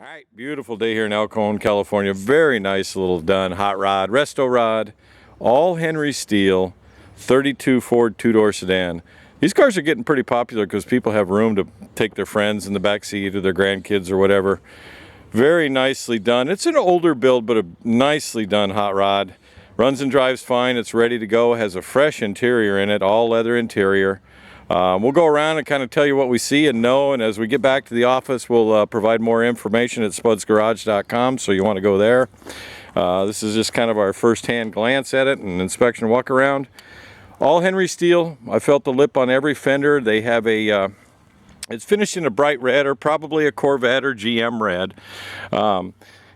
All right, beautiful day here in Elkhorn, California. Very nice little done hot rod, Resto rod, all Henry steel, 32 Ford two-door sedan. These cars are getting pretty popular because people have room to take their friends in the back seat or their grandkids or whatever. Very nicely done. It's an older build, but a nicely done hot rod. Runs and drives fine. It's ready to go. Has a fresh interior in it, all leather interior. We'll go around and kind of tell you what we see and know, and as we get back to the office, we'll provide more information at spudsgarage.com, so you want to go there. This is just kind of our first-hand glance at it and inspection walk around. All Henry steel. I felt the lip on every fender. They have a it's finished in a bright red, or probably a Corvette or GM red.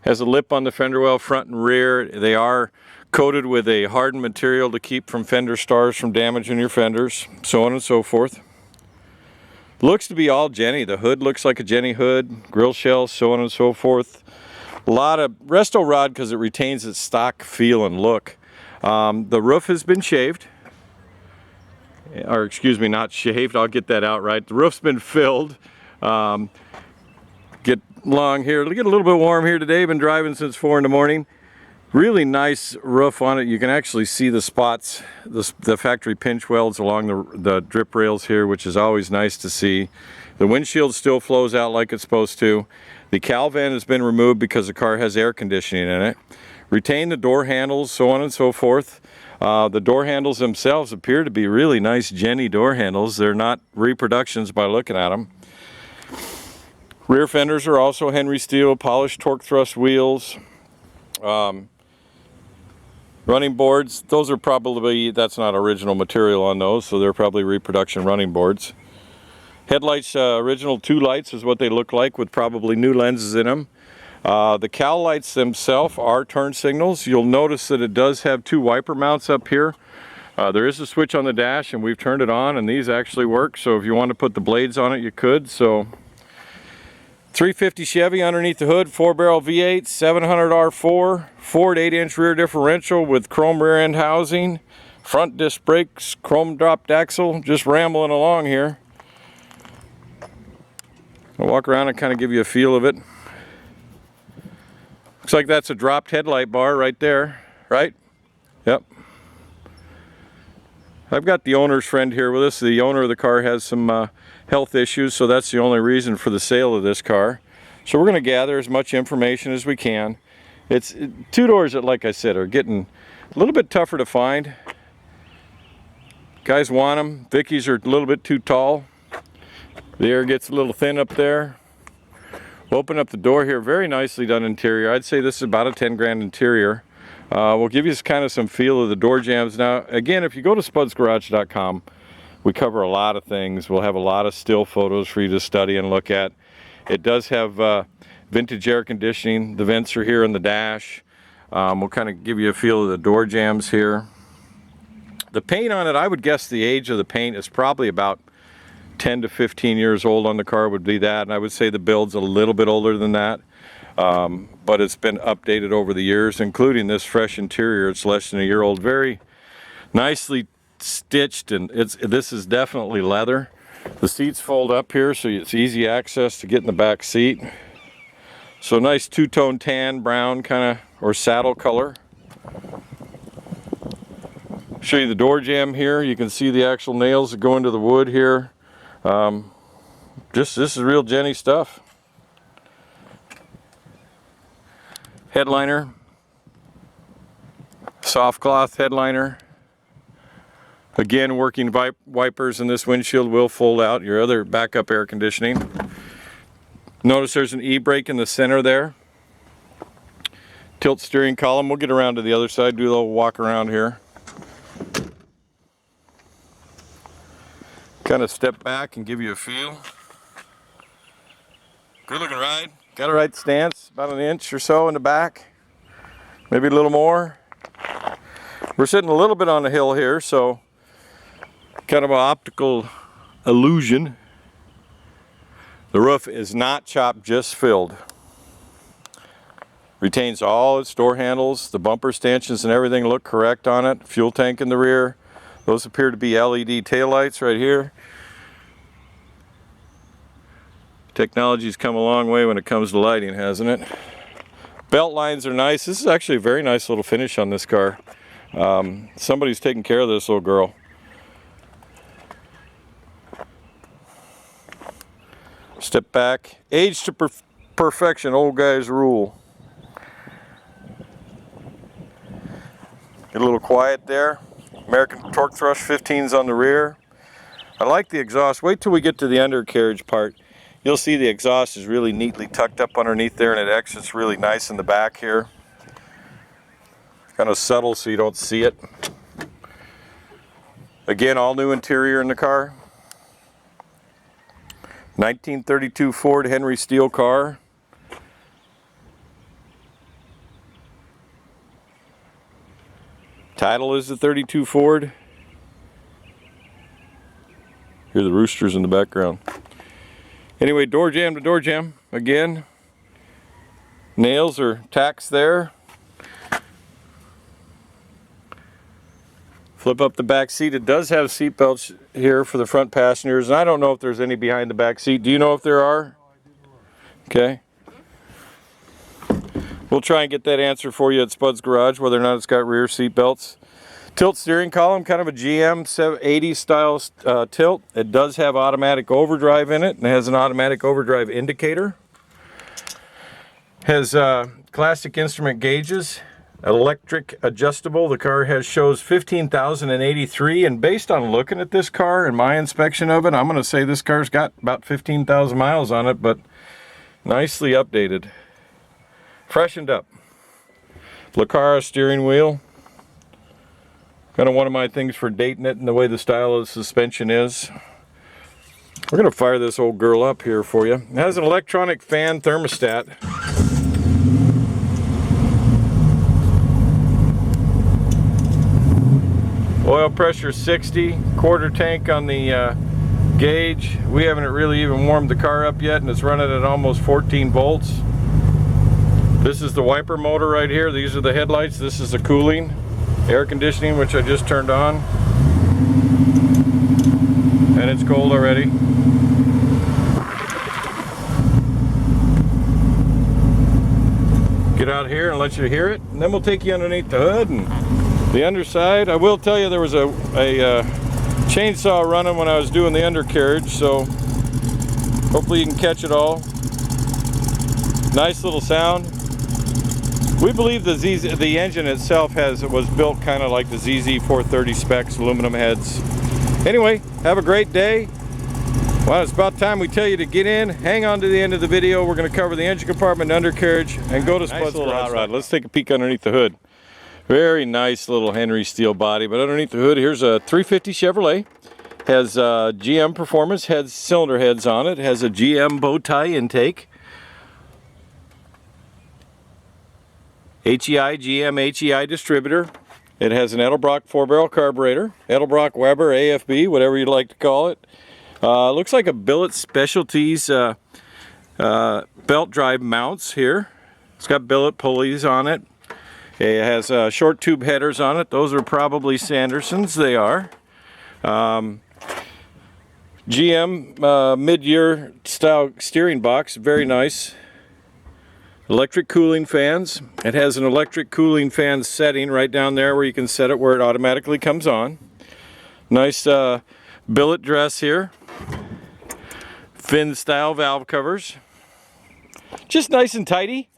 Has a lip on the fender well, front and rear. They are coated with a hardened material to keep from fender stars from damaging your fenders, so on and so forth. Looks to be all Jenny. The hood looks like a Jenny hood, grill shells, so on and so forth. A lot of Resto rod because it retains its stock feel and look. The roof has been shaved, or excuse me, not shaved, I'll get that out right. The roof's been filled. Get along here, it'll get a little bit warm here today. Been driving since 4 in the morning. Really nice roof on it. You can actually see the spots, the factory pinch welds along the drip rails here, which is always nice to see. The windshield still flows out like it's supposed to. The cowl vent has been removed because the car has air conditioning in it. Retain the door handles, so on and so forth. The door handles themselves appear to be really nice Jenny door handles. They're not reproductions by looking at them. Rear fenders are also Henry steel, polished torque thrust wheels. Running boards, those are probably, that's not original material on those, so they're probably reproduction running boards. Headlights, original 2 lights is what they look like with probably new lenses in them. The cowl lights themselves are turn signals. You'll notice that it does have 2 wiper mounts up here. There is a switch on the dash and we've turned it on and these actually work, so if you want to put the blades on it you could. So 350 Chevy underneath the hood, 4-barrel V8, 700 R4, Ford 8-inch rear differential with chrome rear end housing, front disc brakes, chrome dropped axle, just rambling along here. I'll walk around and kind of give you a feel of it. Looks like that's a dropped headlight bar right there, right? Yep. I've got the owner's friend here with us. The owner of the car has some health issues, so that's the only reason for the sale of this car. So we're going to gather as much information as we can. Two doors that, like I said, are getting a little bit tougher to find. Guys want them. Vickies are a little bit too tall. The air gets a little thin up there. We'll open up the door here. Very nicely done interior. I'd say this is about a 10 grand interior. We'll give you kind of some feel of the door jambs. Now, again, if you go to spudsgarage.com, we cover a lot of things. We'll have a lot of still photos for you to study and look at. It does have vintage air conditioning. The vents are here in the dash. We'll kind of give you a feel of the door jambs here. The paint on it, I would guess the age of the paint is probably about 10 to 15 years old on the car would be that. And I would say the build's a little bit older than that. But it's been updated over the years, including this fresh interior. It's less than a year old. Very nicely stitched, and this is definitely leather. The seats fold up here so it's easy access to get in the back seat. So nice two-tone tan, brown kind of, or saddle color. Show you the door jamb here. You can see the actual nails that go into the wood here. This is real Jenny stuff. Headliner, soft cloth headliner. Again, working wipers, and this windshield will fold out. Your other backup air conditioning. Notice there's an e-brake in the center there. Tilt steering column. We'll get around to the other side, do a little walk around here. Kind of step back and give you a feel. Good looking ride. Got a right stance, about an inch or so in the back. Maybe a little more. We're sitting a little bit on the hill here, so kind of an optical illusion. The roof is not chopped, just filled. Retains all its door handles. The bumper stanchions and everything look correct on it. Fuel tank in the rear. Those appear to be LED taillights right here. Technology's come a long way when it comes to lighting, hasn't it? Belt lines are nice. This is actually a very nice little finish on this car. Somebody's taking care of this little girl. Step back. Age to perfection, old guys rule. Get a little quiet there. American torque thrust 15s on the rear. I like the exhaust. Wait till we get to the undercarriage part. You'll see the exhaust is really neatly tucked up underneath there, and it exits really nice in the back here. Kind of subtle so you don't see it. Again, all new interior in the car. 1932 Ford Henry steel car. Title is the 32 Ford. Hear the roosters in the background. Anyway, door jamb to door jamb again. Nails are tacks there. Flip up the back seat. It does have seat belts here for the front passengers, and I don't know if there's any behind the back seat. Do you know if there are? Okay. We'll try and get that answer for you at Spud's Garage, whether or not it's got rear seat belts. Tilt steering column, kind of a GM 80 style tilt. It does have automatic overdrive in it, and it has an automatic overdrive indicator. Has classic instrument gauges, electric adjustable. The car shows 15,083, and based on looking at this car and my inspection of it, I'm going to say this car's got about 15,000 miles on it, but nicely updated. Freshened up. Lucara steering wheel. Kind of one of my things for dating it and the way the style of the suspension is. We're going to fire this old girl up here for you. It has an electronic fan thermostat. Oil pressure 60, quarter tank on the gauge. We haven't really even warmed the car up yet, and it's running at almost 14 volts. This is the wiper motor right here. These are the headlights. This is the cooling. Air conditioning, which I just turned on, and it's cold already. Get out here and let you hear it, and then we'll take you underneath the hood and the underside. I will tell you there was a chainsaw running when I was doing the undercarriage, so hopefully you can catch it all. Nice little sound. We believe the engine itself was built kind of like the ZZ430 specs, aluminum heads. Anyway, have a great day. Well, it's about time we tell you to get in. Hang on to the end of the video. We're going to cover the engine compartment, undercarriage, and go to Spud's Garage. Let's take a peek underneath the hood. Very nice little Henry steel body, but underneath the hood, here's a 350 Chevrolet. Has GM performance cylinder heads on it. Has a GM bow tie intake. HEI, GM HEI distributor. It has an Edelbrock 4-barrel carburetor. Edelbrock, Weber, AFB, whatever you'd like to call it. Looks like a Billet Specialties belt drive mounts here. It's got billet pulleys on it. It has short tube headers on it. Those are probably Sandersons. They are. GM mid-year style steering box. Very nice. Electric cooling fans. It has an electric cooling fan setting right down there where you can set it where it automatically comes on. Nice billet dress here. Fin style valve covers. Just nice and tidy.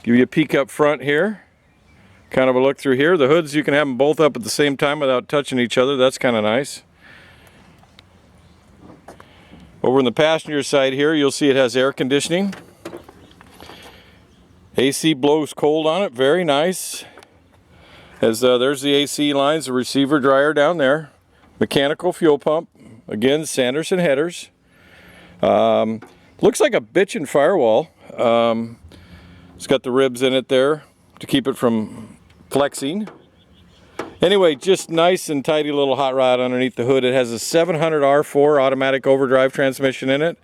Give you a peek up front here. Kind of a look through here. The hoods, you can have them both up at the same time without touching each other. That's kind of nice. Over in the passenger side here, you'll see it has air conditioning. AC blows cold on it, very nice. There's the AC lines, the receiver dryer down there. Mechanical fuel pump, again Sanderson headers. Looks like a bitchin' firewall. It's got the ribs in it there to keep it from flexing. Anyway, just nice and tidy little hot rod underneath the hood. It has a 700R4 automatic overdrive transmission in it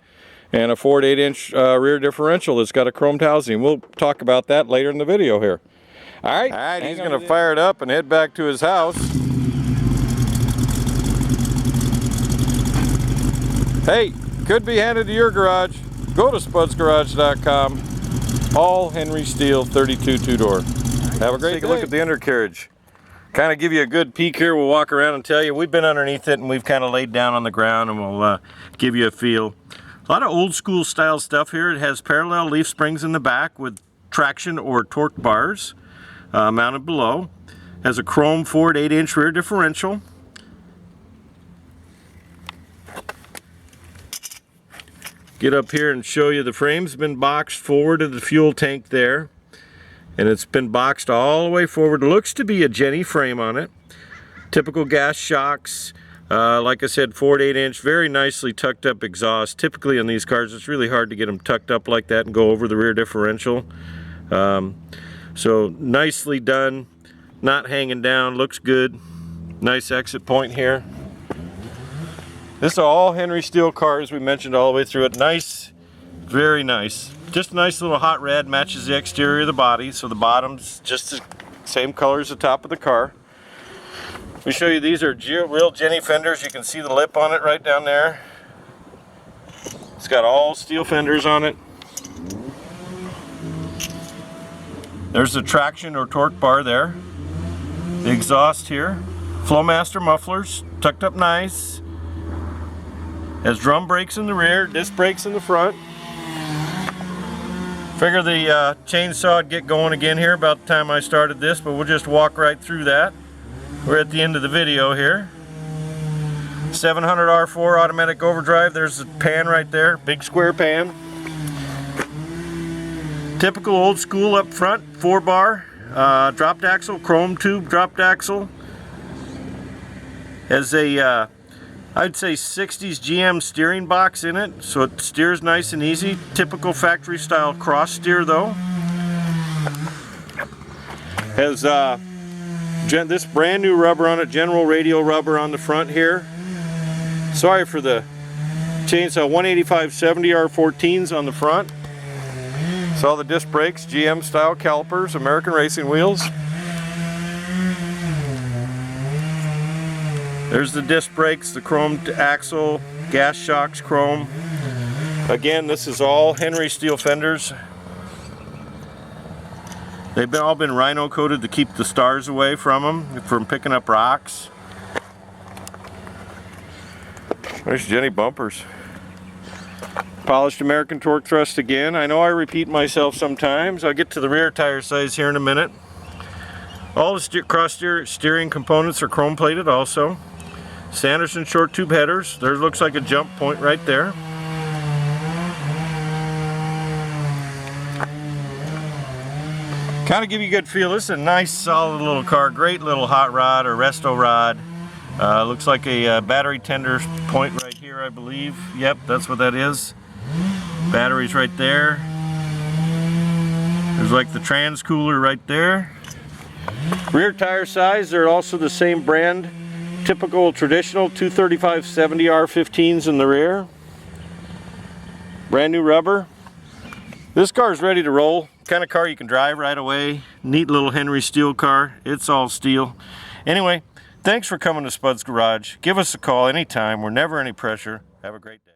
and a 4 to 8 inch rear differential that's got a chromed housing. We'll talk about that later in the video here. All right, he's going to fire it up and head back to his house. Hey, could be handed to your garage. Go to spudsgarage.com. All Henry Steel 32 two-door. Have a great day. Take a look at the undercarriage. Kind of give you a good peek here. We'll walk around and tell you. We've been underneath it and we've kind of laid down on the ground, and we'll give you a feel. A lot of old school style stuff here. It has parallel leaf springs in the back with traction or torque bars mounted below. Has a chrome Ford 8-inch rear differential. Get up here and show you the frame's been boxed forward of the fuel tank there. And it's been boxed all the way forward. Looks to be a Jenny frame on it. Typical gas shocks. Like I said, Ford 8-inch, very nicely tucked up exhaust. Typically on these cars, it's really hard to get them tucked up like that and go over the rear differential. So nicely done, not hanging down, looks good. Nice exit point here. This is all Henry Steel cars, we mentioned all the way through it. Nice, very nice. Just a nice little hot red, matches the exterior of the body, so the bottom's just the same color as the top of the car. We show you these are real Jenny fenders. You can see the lip on it right down there. It's got all steel fenders on it. There's the traction or torque bar there. The exhaust here. Flowmaster mufflers, tucked up nice. Has drum brakes in the rear, disc brakes in the front. Figure the chainsaw would get going again here about the time I started this, but we'll just walk right through that. We're at the end of the video here. 700 R4 automatic overdrive. There's the pan right there, big square pan. Typical old school up front, 4-bar, dropped axle, chrome tube dropped axle. Has a I'd say 60s GM steering box in it, so it steers nice and easy. Typical factory style cross steer though. Has this brand new rubber on it, general radial rubber on the front here. Sorry for the chainsaw, 185/70 R14s on the front. Saw the disc brakes, GM style calipers, American racing wheels. There's the disc brakes, the chrome axle, gas shocks, chrome. Again, this is all Henry Steel fenders. They've all been rhino coated to keep the stars away from them, from picking up rocks. There's Jenny bumpers. Polished American torque thrust again. I know I repeat myself sometimes. I'll get to the rear tire size here in a minute. All the cross steering components are chrome plated also. Sanderson short tube headers. There looks like a jump point right there. Kind of give you a good feel. This is a nice solid little car. Great little hot rod or resto rod. Looks like a battery tender point right here, I believe. Yep, that's what that is. Batteries right there. There's like the trans cooler right there. Rear tire size, they're also the same brand. Typical traditional 235/70 R15s in the rear. Brand new rubber. This car is ready to roll. Kind of car you can drive right away. Neat little Henry Steel car. It's all steel. Anyway, thanks for coming to Spud's Garage. Give us a call anytime. We're never any pressure. Have a great day.